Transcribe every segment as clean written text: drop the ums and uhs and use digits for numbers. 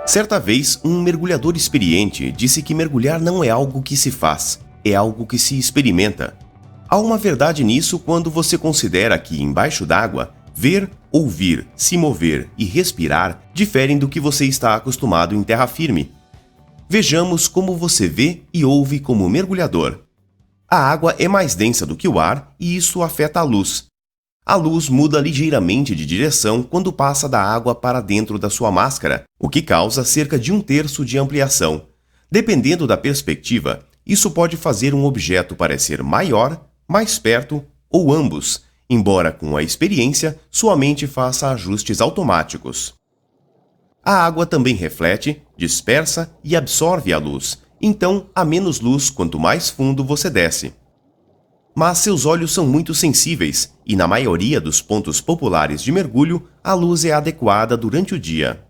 Certa vez, um mergulhador experiente disse que mergulhar não é algo que se faz, é algo que se experimenta. Há uma verdade nisso quando você considera que, embaixo d'água, ver, ouvir, se mover e respirar diferem do que você está acostumado em terra firme. Vejamos como você vê e ouve como mergulhador. A água é mais densa do que o ar e isso afeta a luz. A luz muda ligeiramente de direção quando passa da água para dentro da sua máscara, o que causa cerca de 1/3 de ampliação. Dependendo da perspectiva, isso pode fazer um objeto parecer maior, mais perto ou ambos, embora com a experiência sua mente faça ajustes automáticos. A água também reflete, dispersa e absorve a luz, então há menos luz quanto mais fundo você desce. Mas seus olhos são muito sensíveis e, na maioria dos pontos populares de mergulho, a luz é adequada durante o dia.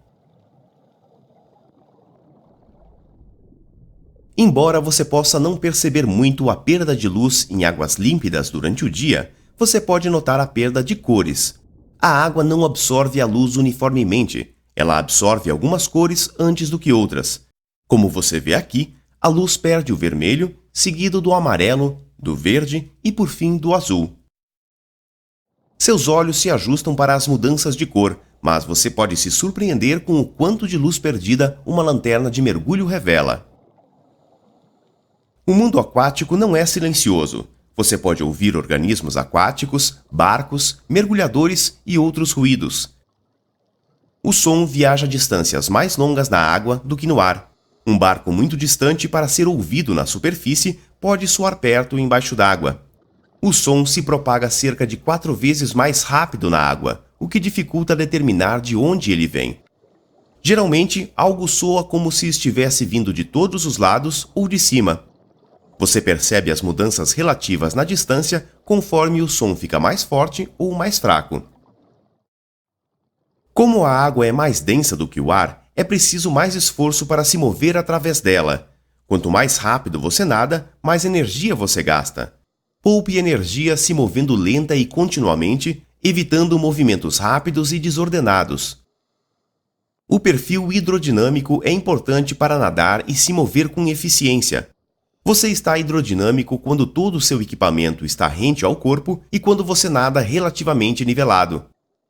Embora você possa não perceber muito a perda de luz em águas límpidas durante o dia, você pode notar a perda de cores. A água não absorve a luz uniformemente, ela absorve algumas cores antes do que outras. Como você vê aqui, a luz perde o vermelho, seguido do amarelo, do verde e, por fim, do azul. Seus olhos se ajustam para as mudanças de cor, mas você pode se surpreender com o quanto de luz perdida uma lanterna de mergulho revela. O mundo aquático não é silencioso. Você pode ouvir organismos aquáticos, barcos, mergulhadores e outros ruídos. O som viaja a distâncias mais longas na água do que no ar. Um barco muito distante para ser ouvido na superfície pode soar perto embaixo d'água. O som se propaga cerca de 4 vezes mais rápido na água, o que dificulta determinar de onde ele vem. Geralmente, algo soa como se estivesse vindo de todos os lados ou de cima. Você percebe as mudanças relativas na distância conforme o som fica mais forte ou mais fraco. Como a água é mais densa do que o ar, é preciso mais esforço para se mover através dela. Quanto mais rápido você nada, mais energia você gasta. Poupe energia se movendo lenta e continuamente, evitando movimentos rápidos e desordenados. O perfil hidrodinâmico é importante para nadar e se mover com eficiência. Você está hidrodinâmico quando todo o seu equipamento está rente ao corpo e quando você nada relativamente nivelado.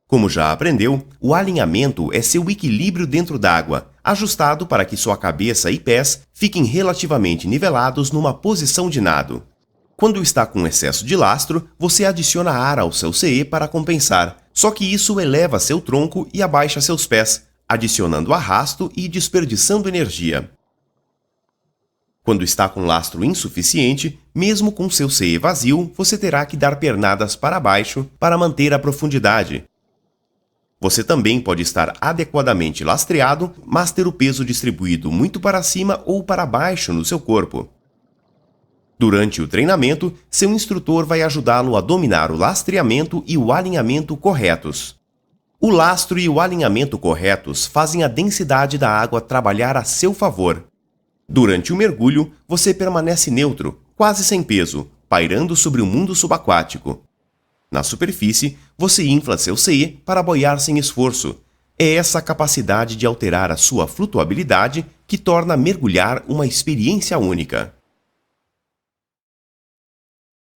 Como já aprendeu, o alinhamento é seu equilíbrio dentro d'água, ajustado para que sua cabeça e pés fiquem relativamente nivelados numa posição de nado. Quando está com excesso de lastro, você adiciona ar ao seu CE para compensar, só que isso eleva seu tronco e abaixa seus pés, adicionando arrasto e desperdiçando energia. Quando está com lastro insuficiente, mesmo com seu CE vazio, você terá que dar pernadas para baixo para manter a profundidade. Você também pode estar adequadamente lastreado, mas ter o peso distribuído muito para cima ou para baixo no seu corpo. Durante o treinamento, seu instrutor vai ajudá-lo a dominar o lastreamento e o alinhamento corretos. O lastro e o alinhamento corretos fazem a densidade da água trabalhar a seu favor. Durante o mergulho, você permanece neutro, quase sem peso, pairando sobre o mundo subaquático. Na superfície, você infla seu CE para boiar sem esforço. É essa capacidade de alterar a sua flutuabilidade que torna mergulhar uma experiência única.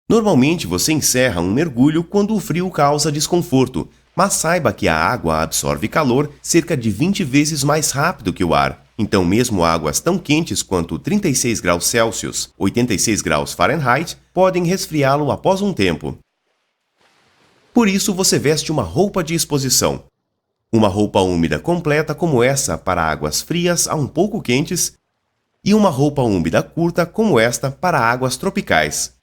Normalmente você encerra um mergulho quando o frio causa desconforto, mas saiba que a água absorve calor cerca de 20 vezes mais rápido que o ar. Então mesmo águas tão quentes quanto 36 graus Celsius, 86 graus Fahrenheit, podem resfriá-lo após um tempo. Por isso você veste uma roupa de exposição. Uma roupa úmida completa como essa para águas frias a um pouco quentes e uma roupa úmida curta como esta para águas tropicais.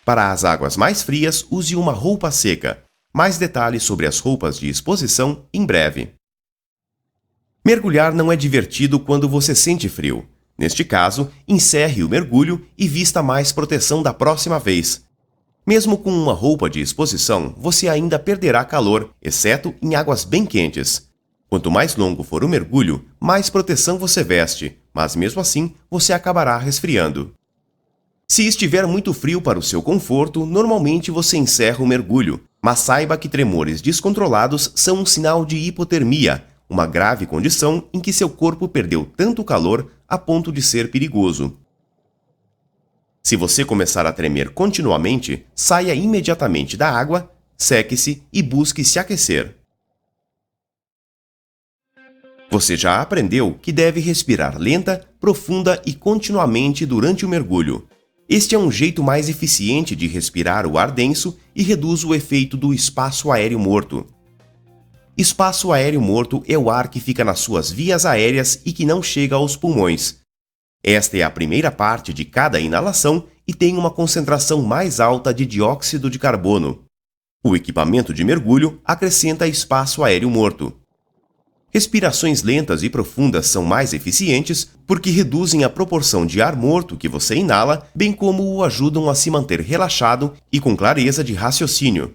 Para as águas mais frias, use uma roupa seca. Mais detalhes sobre as roupas de exposição em breve. Mergulhar não é divertido quando você sente frio. Neste caso, encerre o mergulho e vista mais proteção da próxima vez. Mesmo com uma roupa de exposição, você ainda perderá calor, exceto em águas bem quentes. Quanto mais longo for o mergulho, mais proteção você veste, mas mesmo assim, você acabará resfriando. Se estiver muito frio para o seu conforto, normalmente você encerra o mergulho, mas saiba que tremores descontrolados são um sinal de hipotermia, uma grave condição em que seu corpo perdeu tanto calor a ponto de ser perigoso. Se você começar a tremer continuamente, saia imediatamente da água, seque-se e busque se aquecer. Você já aprendeu que deve respirar lenta, profunda e continuamente durante o mergulho. Este é um jeito mais eficiente de respirar o ar denso e reduz o efeito do espaço aéreo morto. Espaço aéreo morto é o ar que fica nas suas vias aéreas e que não chega aos pulmões. Esta é a primeira parte de cada inalação e tem uma concentração mais alta de dióxido de carbono. O equipamento de mergulho acrescenta espaço aéreo morto. Respirações lentas e profundas são mais eficientes porque reduzem a proporção de ar morto que você inala, bem como o ajudam a se manter relaxado e com clareza de raciocínio.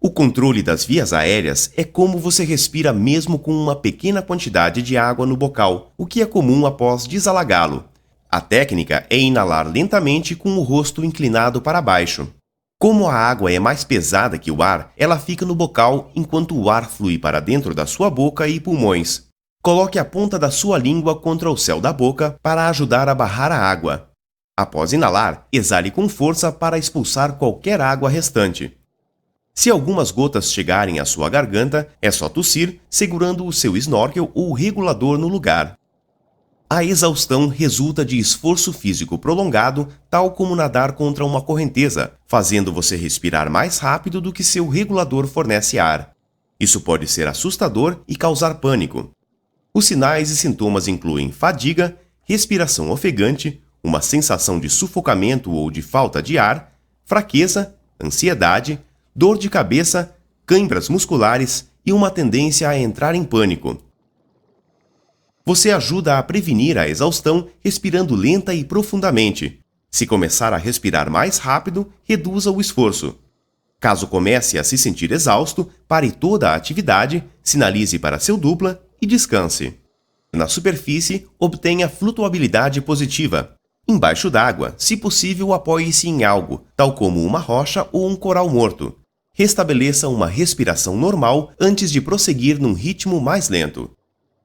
O controle das vias aéreas é como você respira mesmo com uma pequena quantidade de água no bocal, o que é comum após desalagá-lo. A técnica é inalar lentamente com o rosto inclinado para baixo. Como a água é mais pesada que o ar, ela fica no bocal enquanto o ar flui para dentro da sua boca e pulmões. Coloque a ponta da sua língua contra o céu da boca para ajudar a barrar a água. Após inalar, exale com força para expulsar qualquer água restante. Se algumas gotas chegarem à sua garganta, é só tossir, segurando o seu snorkel ou regulador no lugar. A exaustão resulta de esforço físico prolongado, tal como nadar contra uma correnteza, fazendo você respirar mais rápido do que seu regulador fornece ar. Isso pode ser assustador e causar pânico. Os sinais e sintomas incluem fadiga, respiração ofegante, uma sensação de sufocamento ou de falta de ar, fraqueza, ansiedade, dor de cabeça, câimbras musculares e uma tendência a entrar em pânico. Você ajuda a prevenir a exaustão respirando lenta e profundamente. Se começar a respirar mais rápido, reduza o esforço. Caso comece a se sentir exausto, pare toda a atividade, sinalize para seu dupla e descanse. Na superfície, obtenha flutuabilidade positiva. Embaixo d'água, se possível, apoie-se em algo, tal como uma rocha ou um coral morto. Restabeleça uma respiração normal antes de prosseguir num ritmo mais lento.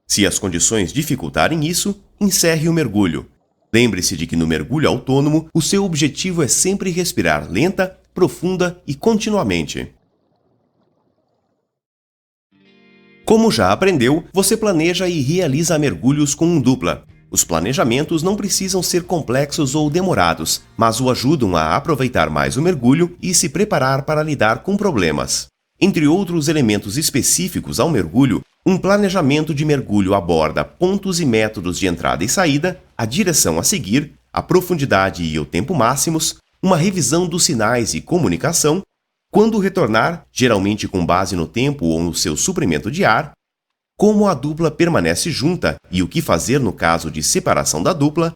Se as condições dificultarem isso, encerre o mergulho. Lembre-se de que no mergulho autônomo, o seu objetivo é sempre respirar lenta, profunda e continuamente. Como já aprendeu, você planeja e realiza mergulhos com um dupla. Os planejamentos não precisam ser complexos ou demorados, mas o ajudam a aproveitar mais o mergulho e se preparar para lidar com problemas. Entre outros elementos específicos ao mergulho, um planejamento de mergulho aborda pontos e métodos de entrada e saída, a direção a seguir, a profundidade e o tempo máximos, uma revisão dos sinais e comunicação, quando retornar, geralmente com base no tempo ou no seu suprimento de ar, como a dupla permanece junta e o que fazer no caso de separação da dupla,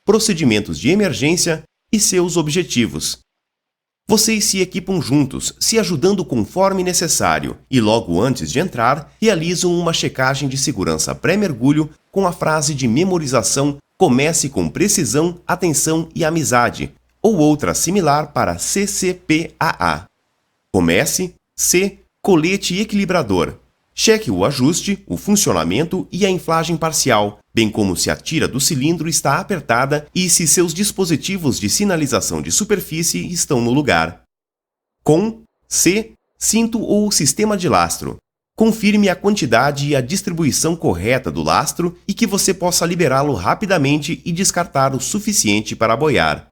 procedimentos de emergência e seus objetivos. Vocês se equipam juntos, se ajudando conforme necessário, e logo antes de entrar, realizam uma checagem de segurança pré-mergulho com a frase de memorização "Comece com precisão, atenção e amizade", ou outra similar para CCPAA. Comece, C, colete equilibrador. Cheque o ajuste, o funcionamento e a inflagem parcial, bem como se a tira do cilindro está apertada e se seus dispositivos de sinalização de superfície estão no lugar. Com, C, cinto ou sistema de lastro. Confirme a quantidade e a distribuição correta do lastro e que você possa liberá-lo rapidamente e descartar o suficiente para boiar.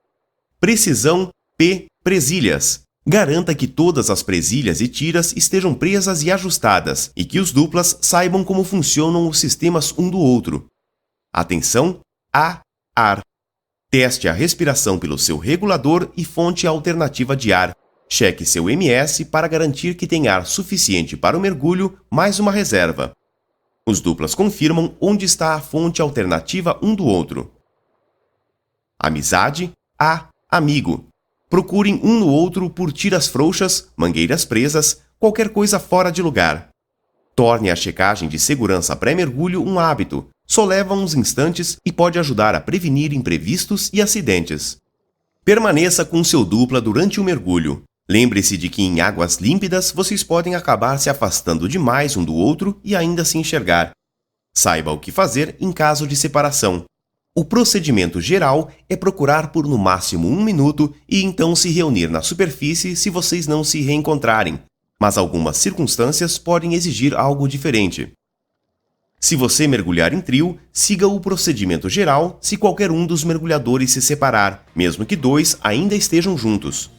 Precisão, P, presilhas. Garanta que todas as presilhas e tiras estejam presas e ajustadas e que os duplas saibam como funcionam os sistemas um do outro. Atenção, A, ar. Teste a respiração pelo seu regulador e fonte alternativa de ar. Cheque seu MS para garantir que tem ar suficiente para o mergulho, mais uma reserva. Os duplas confirmam onde está a fonte alternativa um do outro. Amizade, A, amigo. Procurem um no outro por tiras frouxas, mangueiras presas, qualquer coisa fora de lugar. Torne a checagem de segurança pré-mergulho um hábito. Só leva uns instantes e pode ajudar a prevenir imprevistos e acidentes. Permaneça com seu dupla durante o mergulho. Lembre-se de que em águas límpidas vocês podem acabar se afastando demais um do outro e ainda se enxergar. Saiba o que fazer em caso de separação. O procedimento geral é procurar por no máximo 1 minuto e então se reunir na superfície se vocês não se reencontrarem, mas algumas circunstâncias podem exigir algo diferente. Se você mergulhar em trio, siga o procedimento geral se qualquer um dos mergulhadores se separar, mesmo que 2 ainda estejam juntos.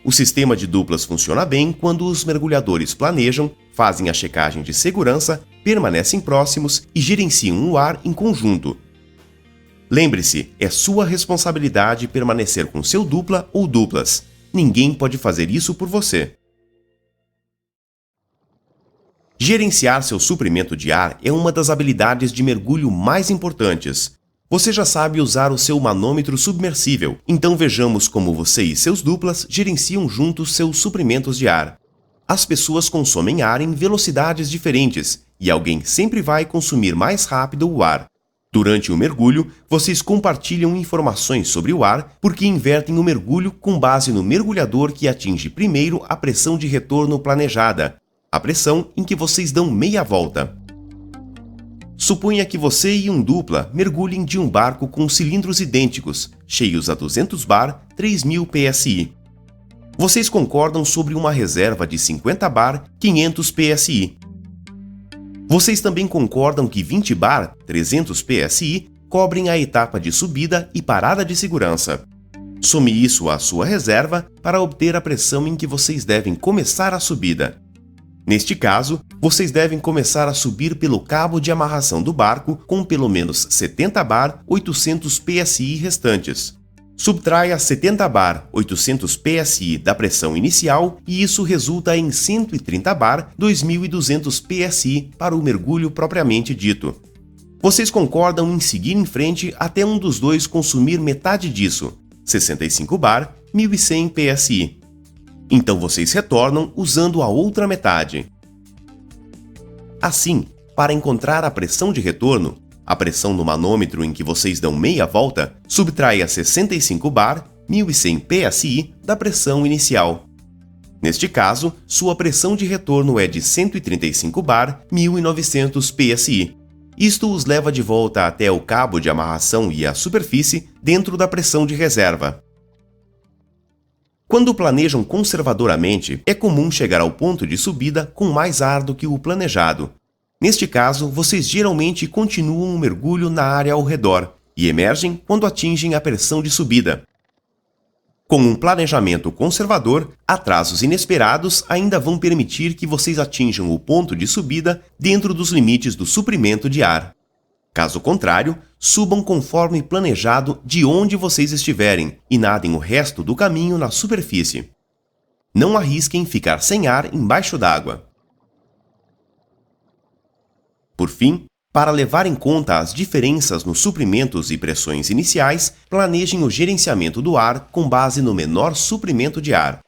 O sistema de duplas funciona bem quando os mergulhadores planejam, fazem a checagem de segurança, permanecem próximos e gerenciam o ar em conjunto. Lembre-se, é sua responsabilidade permanecer com seu dupla ou duplas. Ninguém pode fazer isso por você. Gerenciar seu suprimento de ar é uma das habilidades de mergulho mais importantes. Você já sabe usar o seu manômetro submersível, então vejamos como você e seus duplas gerenciam juntos seus suprimentos de ar. As pessoas consomem ar em velocidades diferentes, e alguém sempre vai consumir mais rápido o ar. Durante o mergulho, vocês compartilham informações sobre o ar porque invertem o mergulho com base no mergulhador que atinge primeiro a pressão de retorno planejada, a pressão em que vocês dão meia volta. Suponha que você e um dupla mergulhem de um barco com cilindros idênticos, cheios a 200 bar, 3.000 psi. Vocês concordam sobre uma reserva de 50 bar, 500 psi. Vocês também concordam que 20 bar, 300 psi, cobrem a etapa de subida e parada de segurança. Some isso à sua reserva para obter a pressão em que vocês devem começar a subida. Neste caso, vocês devem começar a subir pelo cabo de amarração do barco com pelo menos 70 bar 800 psi restantes. Subtraia 70 bar 800 psi da pressão inicial e isso resulta em 130 bar 2.200 psi para o mergulho propriamente dito. Vocês concordam em seguir em frente até um dos dois consumir metade disso, 65 bar 1.100 psi. Então vocês retornam usando a outra metade. Assim, para encontrar a pressão de retorno, a pressão no manômetro em que vocês dão meia volta, subtraia 65 bar, 1.100 psi, da pressão inicial. Neste caso, sua pressão de retorno é de 135 bar, 1.900 psi. Isto os leva de volta até o cabo de amarração e a superfície dentro da pressão de reserva. Quando planejam conservadoramente, é comum chegar ao ponto de subida com mais ar do que o planejado. Neste caso, vocês geralmente continuam o mergulho na área ao redor e emergem quando atingem a pressão de subida. Com um planejamento conservador, atrasos inesperados ainda vão permitir que vocês atinjam o ponto de subida dentro dos limites do suprimento de ar. Caso contrário, subam conforme planejado de onde vocês estiverem e nadem o resto do caminho na superfície. Não arrisquem ficar sem ar embaixo d'água. Por fim, para levar em conta as diferenças nos suprimentos e pressões iniciais, planejem o gerenciamento do ar com base no menor suprimento de ar.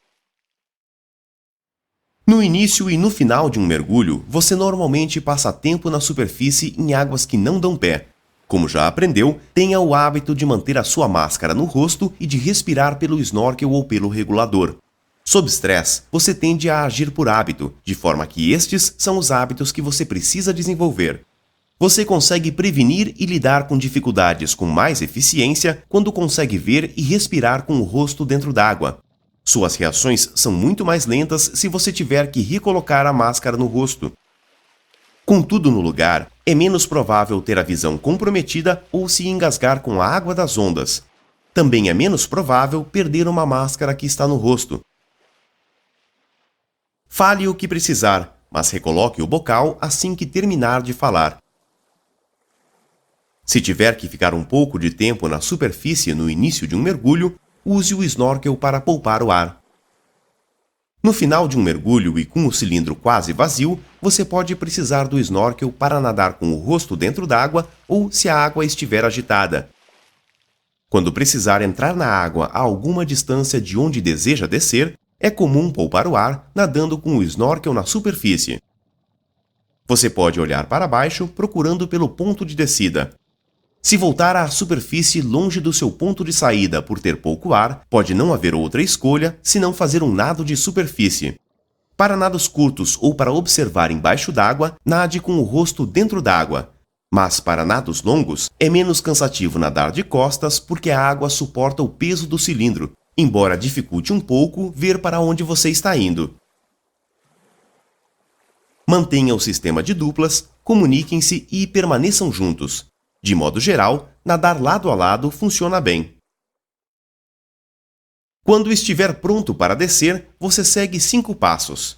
No início e no final de um mergulho, você normalmente passa tempo na superfície em águas que não dão pé. Como já aprendeu, tenha o hábito de manter a sua máscara no rosto e de respirar pelo snorkel ou pelo regulador. Sob estresse, você tende a agir por hábito, de forma que estes são os hábitos que você precisa desenvolver. Você consegue prevenir e lidar com dificuldades com mais eficiência quando consegue ver e respirar com o rosto dentro d'água. Suas reações são muito mais lentas se você tiver que recolocar a máscara no rosto. Com tudo no lugar, é menos provável ter a visão comprometida ou se engasgar com a água das ondas. Também é menos provável perder uma máscara que está no rosto. Fale o que precisar, mas recoloque o bocal assim que terminar de falar. Se tiver que ficar um pouco de tempo na superfície no início de um mergulho, use o snorkel para poupar o ar. No final de um mergulho e com o cilindro quase vazio, você pode precisar do snorkel para nadar com o rosto dentro d'água ou se a água estiver agitada. Quando precisar entrar na água a alguma distância de onde deseja descer, é comum poupar o ar nadando com o snorkel na superfície. Você pode olhar para baixo procurando pelo ponto de descida. Se voltar à superfície longe do seu ponto de saída por ter pouco ar, pode não haver outra escolha senão fazer um nado de superfície. Para nados curtos ou para observar embaixo d'água, nade com o rosto dentro d'água. Mas para nados longos, é menos cansativo nadar de costas porque a água suporta o peso do cilindro, embora dificulte um pouco ver para onde você está indo. Mantenha o sistema de duplas, comuniquem-se e permaneçam juntos. De modo geral, nadar lado a lado funciona bem. Quando estiver pronto para descer, você segue 5 passos.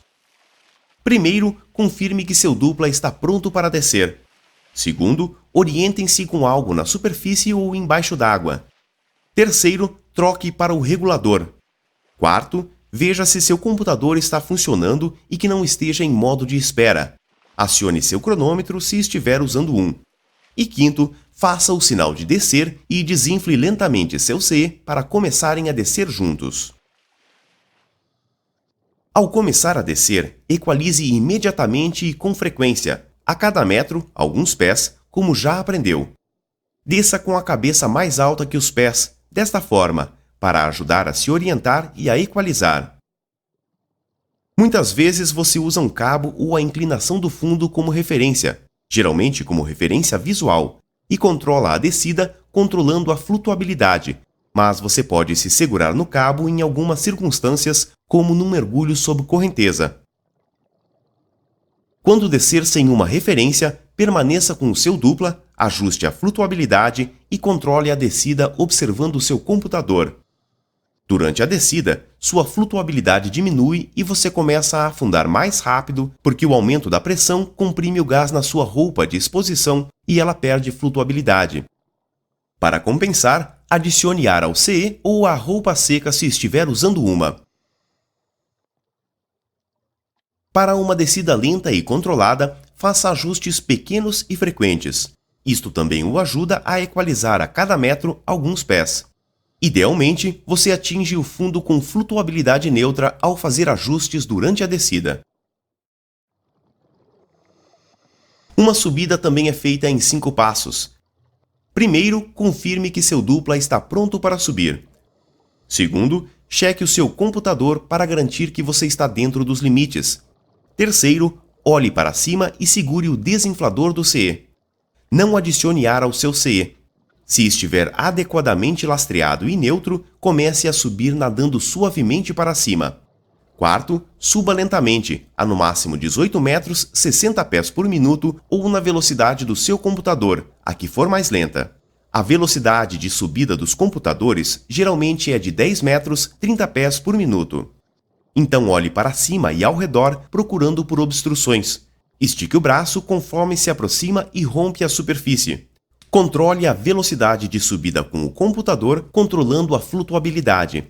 Primeiro, confirme que seu dupla está pronto para descer. Segundo, orientem-se com algo na superfície ou embaixo d'água. Terceiro, troque para o regulador. Quarto, veja se seu computador está funcionando e que não esteja em modo de espera. Acione seu cronômetro se estiver usando um. E quinto, faça o sinal de descer e desinfle lentamente seu CE para começarem a descer juntos. Ao começar a descer, equalize imediatamente e com frequência, a cada metro, alguns pés, como já aprendeu. Desça com a cabeça mais alta que os pés, desta forma, para ajudar a se orientar e a equalizar. Muitas vezes você usa um cabo ou a inclinação do fundo como referência, geralmente como referência visual, e controla a descida controlando a flutuabilidade, mas você pode se segurar no cabo em algumas circunstâncias, como num mergulho sob correnteza. Quando descer sem uma referência, permaneça com o seu dupla, ajuste a flutuabilidade e controle a descida observando o seu computador. Durante a descida, sua flutuabilidade diminui e você começa a afundar mais rápido porque o aumento da pressão comprime o gás na sua roupa de exposição e ela perde flutuabilidade. Para compensar, adicione ar ao CE ou à roupa seca se estiver usando uma. Para uma descida lenta e controlada, faça ajustes pequenos e frequentes. Isto também o ajuda a equalizar a cada metro alguns pés. Idealmente, você atinge o fundo com flutuabilidade neutra ao fazer ajustes durante a descida. Uma subida também é feita em 5 passos. Primeiro, confirme que seu dupla está pronto para subir. Segundo, cheque o seu computador para garantir que você está dentro dos limites. Terceiro, olhe para cima e segure o desinflador do CE. Não adicione ar ao seu CE. Se estiver adequadamente lastreado e neutro, comece a subir nadando suavemente para cima. Quarto, suba lentamente, a no máximo 18 metros, 60 pés por minuto ou na velocidade do seu computador, a que for mais lenta. A velocidade de subida dos computadores geralmente é de 10 metros, 30 pés por minuto. Então olhe para cima e ao redor procurando por obstruções. Estique o braço conforme se aproxima e rompe a superfície. Controle a velocidade de subida com o computador, controlando a flutuabilidade.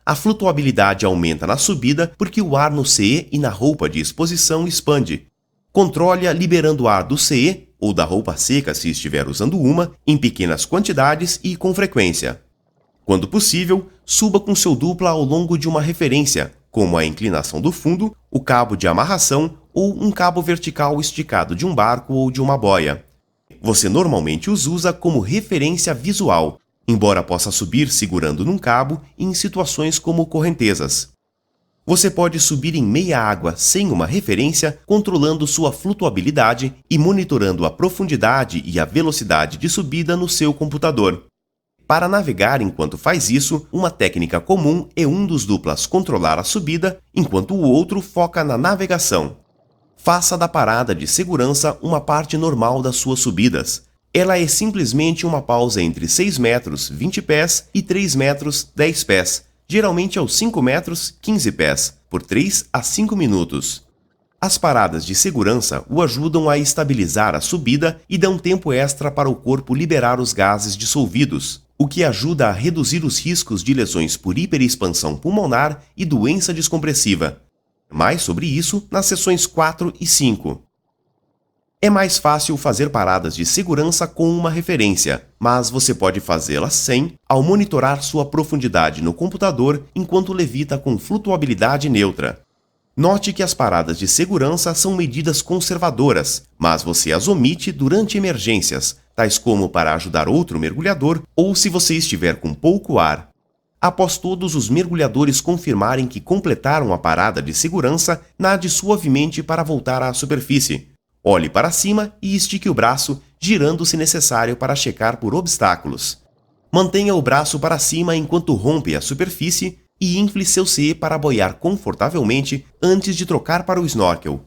A flutuabilidade aumenta na subida porque o ar no CE e na roupa de exposição expande. Controle-a liberando ar do CE, ou da roupa seca se estiver usando uma, em pequenas quantidades e com frequência. Quando possível, suba com seu dupla ao longo de uma referência, como a inclinação do fundo, o cabo de amarração ou um cabo vertical esticado de um barco ou de uma boia. Você normalmente os usa como referência visual, embora possa subir segurando num cabo em situações como correntezas. Você pode subir em meia água sem uma referência, controlando sua flutuabilidade e monitorando a profundidade e a velocidade de subida no seu computador. Para navegar enquanto faz isso, uma técnica comum é um dos duplas controlar a subida, enquanto o outro foca na navegação. Faça da parada de segurança uma parte normal das suas subidas. Ela é simplesmente uma pausa entre 6 metros, 20 pés e 3 metros, 10 pés, geralmente aos 5 metros, 15 pés, por 3 a 5 minutos. As paradas de segurança o ajudam a estabilizar a subida e dão tempo extra para o corpo liberar os gases dissolvidos, o que ajuda a reduzir os riscos de lesões por hiperexpansão pulmonar e doença descompressiva. Mais sobre isso nas sessões 4 e 5. É mais fácil fazer paradas de segurança com uma referência, mas você pode fazê-las sem, ao monitorar sua profundidade no computador enquanto levita com flutuabilidade neutra. Note que as paradas de segurança são medidas conservadoras, mas você as omite durante emergências, tais como para ajudar outro mergulhador ou se você estiver com pouco ar. Após todos os mergulhadores confirmarem que completaram a parada de segurança, nade suavemente para voltar à superfície. Olhe para cima e estique o braço, girando se necessário para checar por obstáculos. Mantenha o braço para cima enquanto rompe a superfície e infle seu CE para boiar confortavelmente antes de trocar para o snorkel.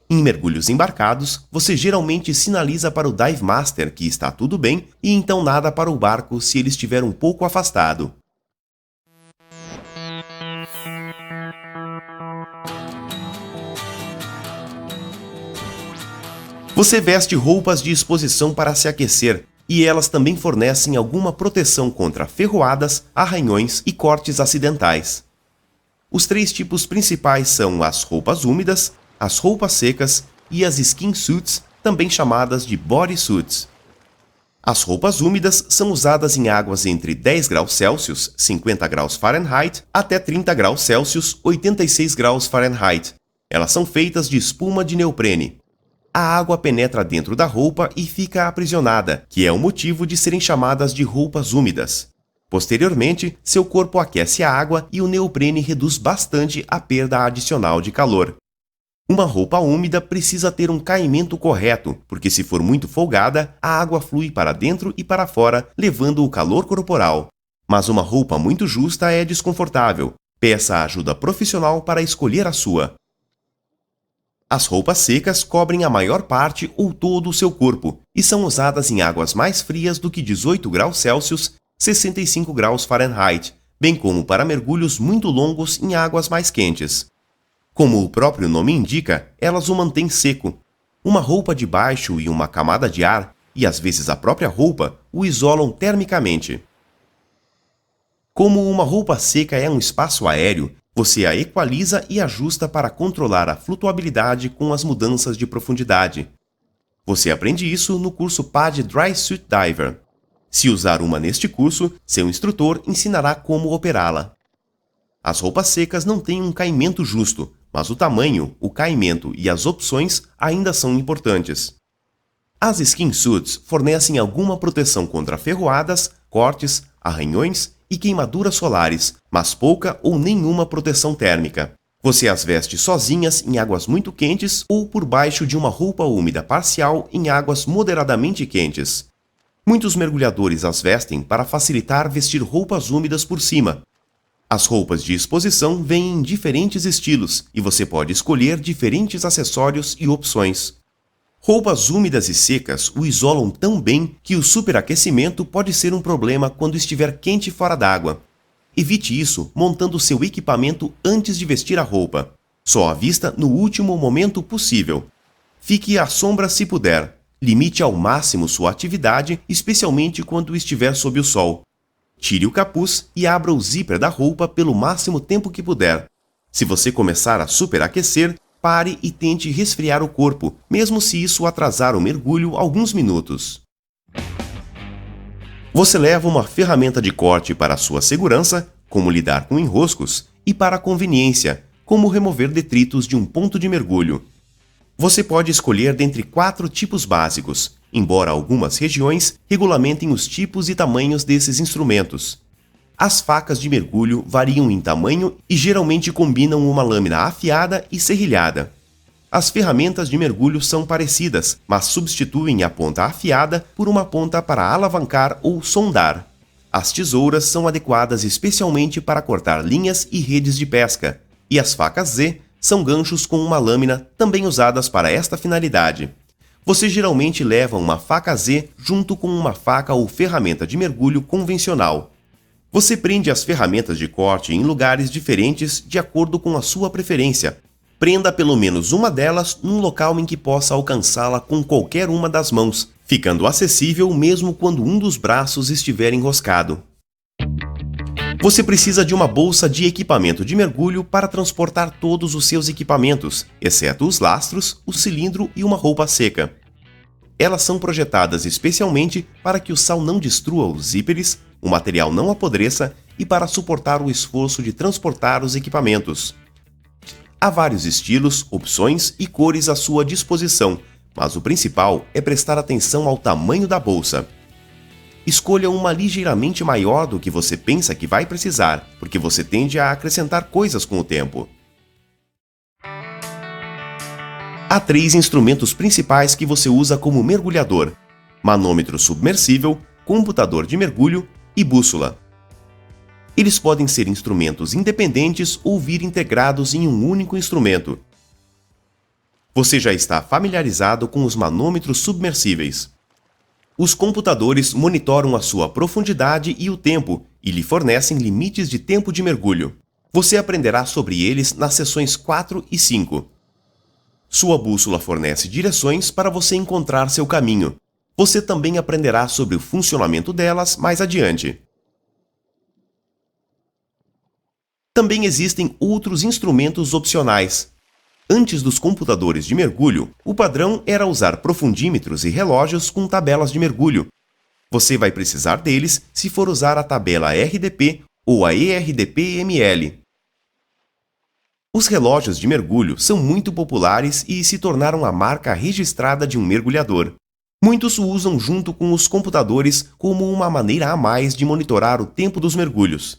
Em mergulhos embarcados, você geralmente sinaliza para o Dive Master que está tudo bem e então nada para o barco se ele estiver um pouco afastado. Você veste roupas de exposição para se aquecer, e elas também fornecem alguma proteção contra ferroadas, arranhões e cortes acidentais. Os 3 tipos principais são as roupas úmidas, as roupas secas e as skin suits, também chamadas de bodysuits. As roupas úmidas são usadas em águas entre 10 graus Celsius, 50 graus Fahrenheit, até 30 graus Celsius, 86 graus Fahrenheit. Elas são feitas de espuma de neoprene. A água penetra dentro da roupa e fica aprisionada, que é o motivo de serem chamadas de roupas úmidas. Posteriormente, seu corpo aquece a água e o neoprene reduz bastante a perda adicional de calor. Uma roupa úmida precisa ter um caimento correto, porque se for muito folgada, a água flui para dentro e para fora, levando o calor corporal. Mas uma roupa muito justa é desconfortável. Peça ajuda profissional para escolher a sua. As roupas secas cobrem a maior parte ou todo o seu corpo e são usadas em águas mais frias do que 18 graus Celsius, 65 graus Fahrenheit, bem como para mergulhos muito longos em águas mais quentes. Como o próprio nome indica, elas o mantêm seco. Uma roupa de baixo e uma camada de ar, e às vezes a própria roupa, o isolam termicamente. Como uma roupa seca é um espaço aéreo, você a equaliza e ajusta para controlar a flutuabilidade com as mudanças de profundidade. Você aprende isso no curso PAD Dry Suit Diver. Se usar uma neste curso, seu instrutor ensinará como operá-la. As roupas secas não têm um caimento justo, mas o tamanho, o caimento e as opções ainda são importantes. As skin suits fornecem alguma proteção contra ferroadas, cortes, arranhões e queimaduras solares, mas pouca ou nenhuma proteção térmica. Você as veste sozinhas em águas muito quentes ou por baixo de uma roupa úmida parcial em águas moderadamente quentes. Muitos mergulhadores as vestem para facilitar vestir roupas úmidas por cima. As roupas de exposição vêm em diferentes estilos e você pode escolher diferentes acessórios e opções. Roupas úmidas e secas o isolam tão bem que o superaquecimento pode ser um problema quando estiver quente fora d'água. Evite isso montando seu equipamento antes de vestir a roupa. Só à vista no último momento possível. Fique à sombra se puder. Limite ao máximo sua atividade, especialmente quando estiver sob o sol. Tire o capuz e abra o zíper da roupa pelo máximo tempo que puder. Se você começar a superaquecer, pare e tente resfriar o corpo, mesmo se isso atrasar o mergulho alguns minutos. Você leva uma ferramenta de corte para sua segurança, como lidar com enroscos, e para a conveniência, como remover detritos de um ponto de mergulho. Você pode escolher dentre 4 tipos básicos, embora algumas regiões regulamentem os tipos e tamanhos desses instrumentos. As facas de mergulho variam em tamanho e geralmente combinam uma lâmina afiada e serrilhada. As ferramentas de mergulho são parecidas, mas substituem a ponta afiada por uma ponta para alavancar ou sondar. As tesouras são adequadas especialmente para cortar linhas e redes de pesca, e as facas Z são ganchos com uma lâmina também usadas para esta finalidade. Você geralmente leva uma faca Z junto com uma faca ou ferramenta de mergulho convencional. Você prende as ferramentas de corte em lugares diferentes de acordo com a sua preferência. Prenda pelo menos uma delas num local em que possa alcançá-la com qualquer uma das mãos, ficando acessível mesmo quando um dos braços estiver enroscado. Você precisa de uma bolsa de equipamento de mergulho para transportar todos os seus equipamentos, exceto os lastros, o cilindro e uma roupa seca. Elas são projetadas especialmente para que o sal não destrua os zíperes, o material não apodreça e para suportar o esforço de transportar os equipamentos. Há vários estilos, opções e cores à sua disposição, mas o principal é prestar atenção ao tamanho da bolsa. Escolha uma ligeiramente maior do que você pensa que vai precisar, porque você tende a acrescentar coisas com o tempo. Há 3 instrumentos principais que você usa como mergulhador: manômetro submersível, computador de mergulho e bússola. Eles podem ser instrumentos independentes ou vir integrados em um único instrumento. Você já está familiarizado com os manômetros submersíveis. Os computadores monitoram a sua profundidade e o tempo e lhe fornecem limites de tempo de mergulho. Você aprenderá sobre eles nas sessões 4 e 5. Sua bússola fornece direções para você encontrar seu caminho. Você também aprenderá sobre o funcionamento delas mais adiante. Também existem outros instrumentos opcionais. Antes dos computadores de mergulho, o padrão era usar profundímetros e relógios com tabelas de mergulho. Você vai precisar deles se for usar a tabela RDP ou a ERDP-ML. Os relógios de mergulho são muito populares e se tornaram a marca registrada de um mergulhador. Muitos o usam junto com os computadores como uma maneira a mais de monitorar o tempo dos mergulhos.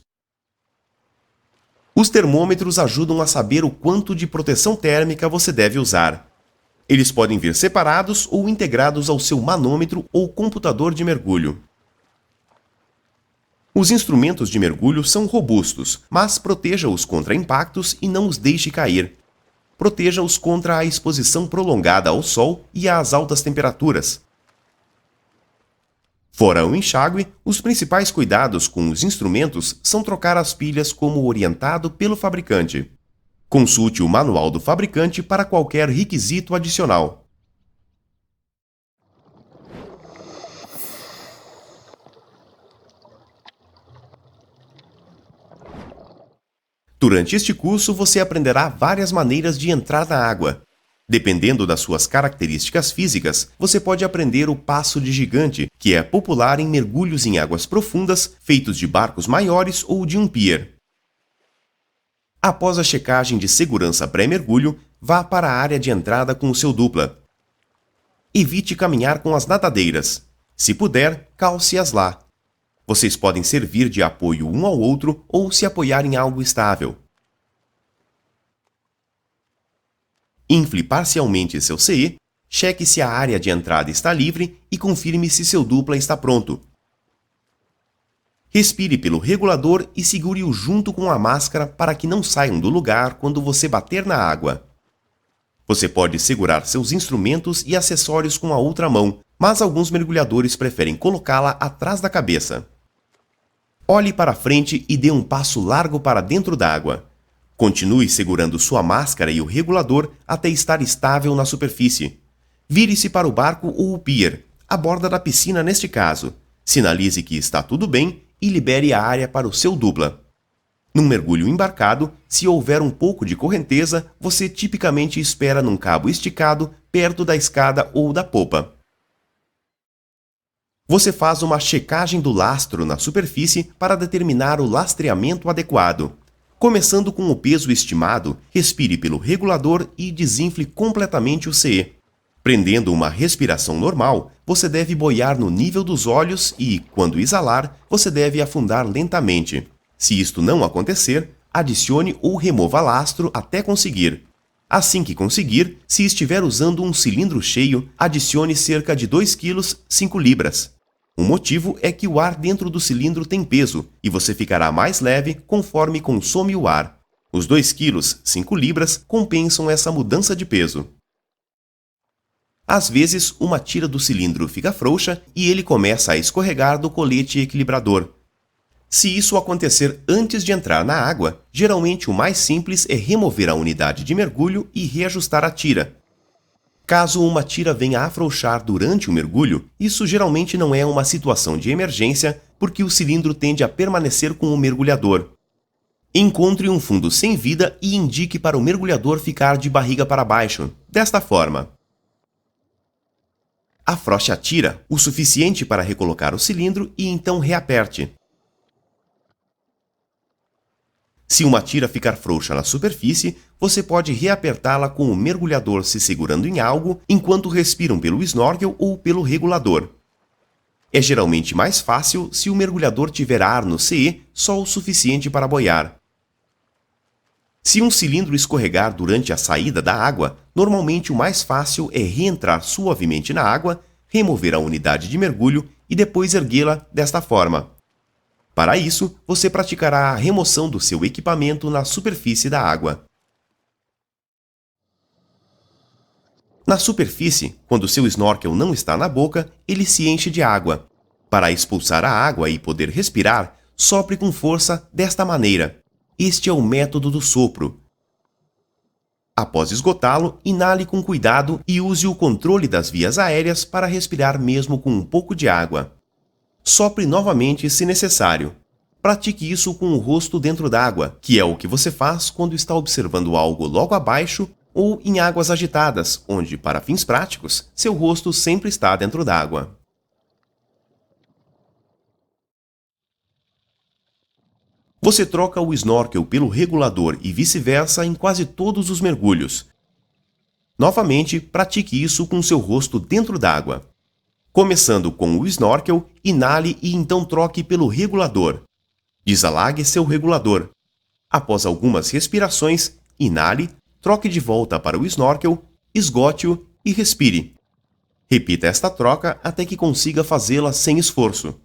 Os termômetros ajudam a saber o quanto de proteção térmica você deve usar. Eles podem vir separados ou integrados ao seu manômetro ou computador de mergulho. Os instrumentos de mergulho são robustos, mas proteja-os contra impactos e não os deixe cair. Proteja-os contra a exposição prolongada ao sol e às altas temperaturas. Fora o enxágue, os principais cuidados com os instrumentos são trocar as pilhas como orientado pelo fabricante. Consulte o manual do fabricante para qualquer requisito adicional. Durante este curso, você aprenderá várias maneiras de entrar na água. Dependendo das suas características físicas, você pode aprender o passo de gigante, que é popular em mergulhos em águas profundas, feitos de barcos maiores ou de um pier. Após a checagem de segurança pré-mergulho, vá para a área de entrada com o seu dupla. Evite caminhar com as nadadeiras. Se puder, calce-as lá. Vocês podem servir de apoio um ao outro ou se apoiar em algo estável. Infle parcialmente seu CE, cheque se a área de entrada está livre e confirme se seu dupla está pronto. Respire pelo regulador e segure-o junto com a máscara para que não saiam do lugar quando você bater na água. Você pode segurar seus instrumentos e acessórios com a outra mão, mas alguns mergulhadores preferem colocá-la atrás da cabeça. Olhe para frente e dê um passo largo para dentro d'água. Continue segurando sua máscara e o regulador até estar estável na superfície. Vire-se para o barco ou o pier, a borda da piscina neste caso. Sinalize que está tudo bem e libere a área para o seu dupla. Num mergulho embarcado, se houver um pouco de correnteza, você tipicamente espera num cabo esticado perto da escada ou da popa. Você faz uma checagem do lastro na superfície para determinar o lastreamento adequado. Começando com o peso estimado, respire pelo regulador e desinfle completamente o CE. Prendendo uma respiração normal, você deve boiar no nível dos olhos e, quando exalar, você deve afundar lentamente. Se isto não acontecer, adicione ou remova lastro até conseguir. Assim que conseguir, se estiver usando um cilindro cheio, adicione cerca de 2 kg 5 libras. O motivo é que o ar dentro do cilindro tem peso e você ficará mais leve conforme consome o ar. Os 2 kg 5 libras compensam essa mudança de peso. Às vezes, uma tira do cilindro fica frouxa e ele começa a escorregar do colete equilibrador. Se isso acontecer antes de entrar na água, geralmente o mais simples é remover a unidade de mergulho e reajustar a tira. Caso uma tira venha a afrouxar durante o mergulho, isso geralmente não é uma situação de emergência, porque o cilindro tende a permanecer com o mergulhador. Encontre um fundo sem vida e indique para o mergulhador ficar de barriga para baixo, desta forma. Afrouxe a tira o suficiente para recolocar o cilindro e então reaperte. Se uma tira ficar frouxa na superfície, você pode reapertá-la com o mergulhador se segurando em algo enquanto respiram pelo snorkel ou pelo regulador. É geralmente mais fácil se o mergulhador tiver ar no CE só o suficiente para boiar. Se um cilindro escorregar durante a saída da água, normalmente o mais fácil é reentrar suavemente na água, remover a unidade de mergulho e depois erguê-la desta forma. Para isso, você praticará a remoção do seu equipamento na superfície da água. Na superfície, quando seu snorkel não está na boca, ele se enche de água. Para expulsar a água e poder respirar, sopre com força desta maneira. Este é o método do sopro. Após esgotá-lo, inale com cuidado e use o controle das vias aéreas para respirar mesmo com um pouco de água. Sopre novamente se necessário. Pratique isso com o rosto dentro d'água, que é o que você faz quando está observando algo logo abaixo ou em águas agitadas, onde, para fins práticos, seu rosto sempre está dentro d'água. Você troca o snorkel pelo regulador e vice-versa em quase todos os mergulhos. Novamente, pratique isso com seu rosto dentro d'água. Começando com o snorkel, inale e então troque pelo regulador. Desalague seu regulador. Após algumas respirações, inale, troque de volta para o snorkel, esgote-o e respire. Repita esta troca até que consiga fazê-la sem esforço.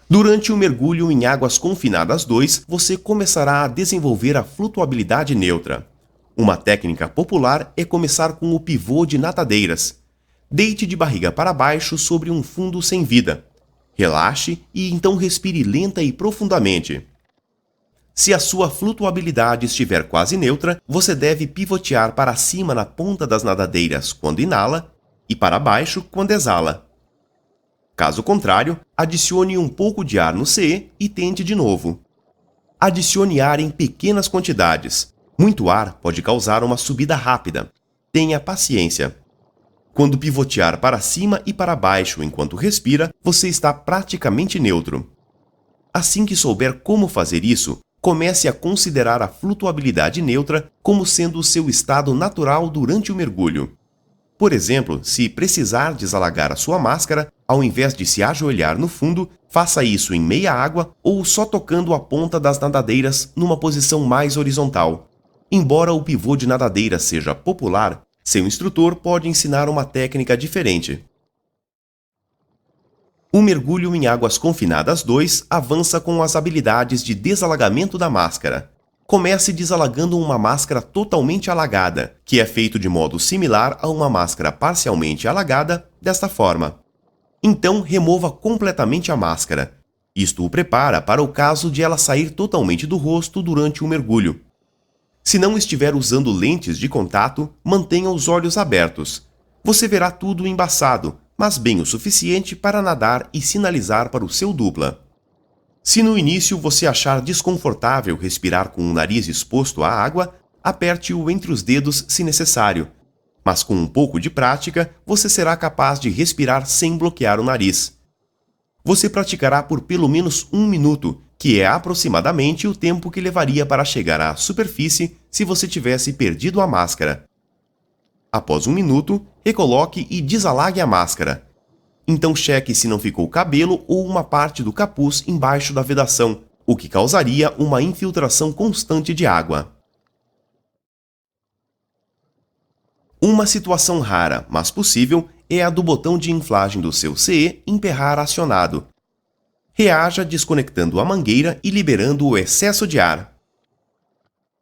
Durante o mergulho em águas confinadas 2, você começará a desenvolver a flutuabilidade neutra. Uma técnica popular é começar com o pivô de nadadeiras. Deite de barriga para baixo sobre um fundo sem vida. Relaxe e então respire lenta e profundamente. Se a sua flutuabilidade estiver quase neutra, você deve pivotear para cima na ponta das nadadeiras quando inala e para baixo quando exala. Caso contrário, adicione um pouco de ar no CE e tente de novo. Adicione ar em pequenas quantidades. Muito ar pode causar uma subida rápida. Tenha paciência. Quando pivotear para cima e para baixo enquanto respira, você está praticamente neutro. Assim que souber como fazer isso, comece a considerar a flutuabilidade neutra como sendo o seu estado natural durante o mergulho. Por exemplo, se precisar desalagar a sua máscara, ao invés de se ajoelhar no fundo, faça isso em meia água ou só tocando a ponta das nadadeiras numa posição mais horizontal. Embora o pivô de nadadeira seja popular, seu instrutor pode ensinar uma técnica diferente. O mergulho em águas confinadas 2 avança com as habilidades de desalagamento da máscara. Comece desalagando uma máscara totalmente alagada, que é feito de modo similar a uma máscara parcialmente alagada, desta forma. Então, remova completamente a máscara. Isto o prepara para o caso de ela sair totalmente do rosto durante o mergulho. Se não estiver usando lentes de contato, mantenha os olhos abertos. Você verá tudo embaçado, mas bem o suficiente para nadar e sinalizar para o seu dupla. Se no início você achar desconfortável respirar com o nariz exposto à água, aperte-o entre os dedos se necessário. Mas com um pouco de prática, você será capaz de respirar sem bloquear o nariz. Você praticará por pelo menos 1 minuto, que é aproximadamente o tempo que levaria para chegar à superfície se você tivesse perdido a máscara. Após 1 minuto, recoloque e desalague a máscara. Então cheque se não ficou cabelo ou uma parte do capuz embaixo da vedação, o que causaria uma infiltração constante de água. Uma situação rara, mas possível, é a do botão de inflagem do seu CE emperrar acionado. Reaja desconectando a mangueira e liberando o excesso de ar.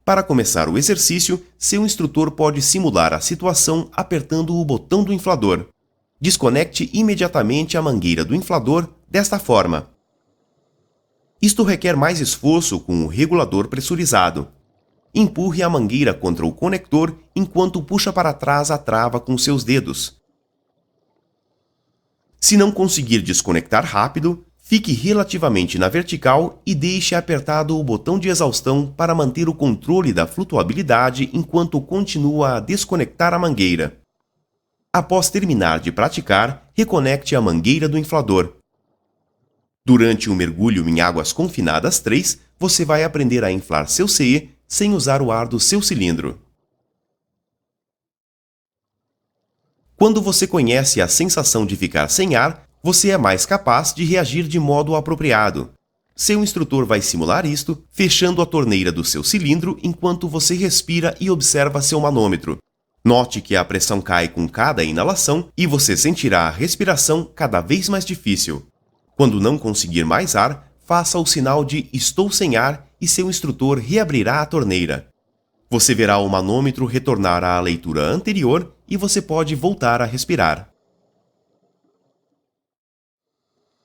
Para começar o exercício, seu instrutor pode simular a situação apertando o botão do inflador. Desconecte imediatamente a mangueira do inflador desta forma. Isto requer mais esforço com o regulador pressurizado. Empurre a mangueira contra o conector enquanto puxa para trás a trava com seus dedos. Se não conseguir desconectar rápido, fique relativamente na vertical e deixe apertado o botão de exaustão para manter o controle da flutuabilidade enquanto continua a desconectar a mangueira. Após terminar de praticar, reconecte a mangueira do inflador. Durante o mergulho em águas confinadas 3, você vai aprender a inflar seu CE sem usar o ar do seu cilindro. Quando você conhece a sensação de ficar sem ar, você é mais capaz de reagir de modo apropriado. Seu instrutor vai simular isto, fechando a torneira do seu cilindro enquanto você respira e observa seu manômetro. Note que a pressão cai com cada inalação e você sentirá a respiração cada vez mais difícil. Quando não conseguir mais ar, faça o sinal de "estou sem ar" e seu instrutor reabrirá a torneira. Você verá o manômetro retornar à leitura anterior e você pode voltar a respirar.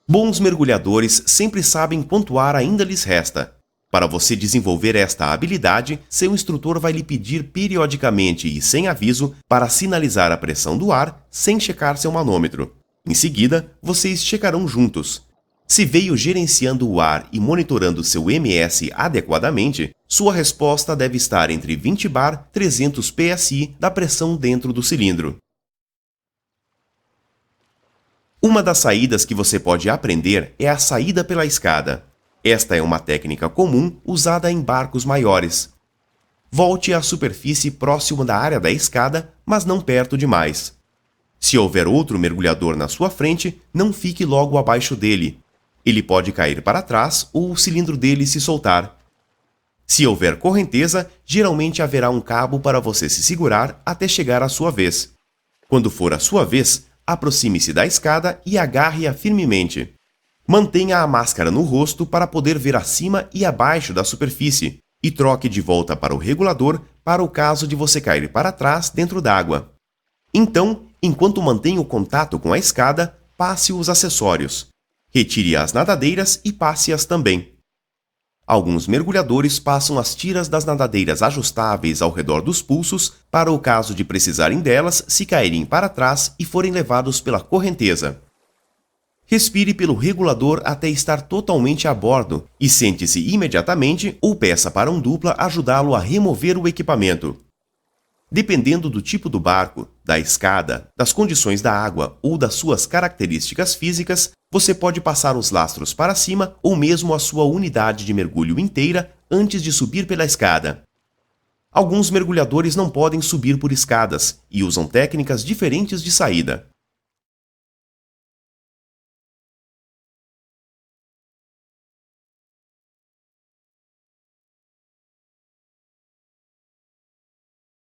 Bons mergulhadores sempre sabem quanto ar ainda lhes resta. Para você desenvolver esta habilidade, seu instrutor vai lhe pedir periodicamente e sem aviso para sinalizar a pressão do ar sem checar seu manômetro. Em seguida, vocês checarão juntos. Se veio gerenciando o ar e monitorando seu MS adequadamente, sua resposta deve estar entre 20 bar 300 psi da pressão dentro do cilindro. Uma das saídas que você pode aprender é a saída pela escada. Esta é uma técnica comum usada em barcos maiores. Volte à superfície próximo da área da escada, mas não perto demais. Se houver outro mergulhador na sua frente, não fique logo abaixo dele. Ele pode cair para trás ou o cilindro dele se soltar. Se houver correnteza, geralmente haverá um cabo para você se segurar até chegar à sua vez. Quando for a sua vez, aproxime-se da escada e agarre-a firmemente. Mantenha a máscara no rosto para poder ver acima e abaixo da superfície e troque de volta para o regulador para o caso de você cair para trás dentro d'água. Então, enquanto mantém o contato com a escada, passe os acessórios. Retire as nadadeiras e passe-as também. Alguns mergulhadores passam as tiras das nadadeiras ajustáveis ao redor dos pulsos para o caso de precisarem delas se caírem para trás e forem levados pela correnteza. Respire pelo regulador até estar totalmente a bordo e sente-se imediatamente ou peça para um dupla ajudá-lo a remover o equipamento. Dependendo do tipo do barco, da escada, das condições da água ou das suas características físicas, você pode passar os lastros para cima ou mesmo a sua unidade de mergulho inteira antes de subir pela escada. Alguns mergulhadores não podem subir por escadas e usam técnicas diferentes de saída.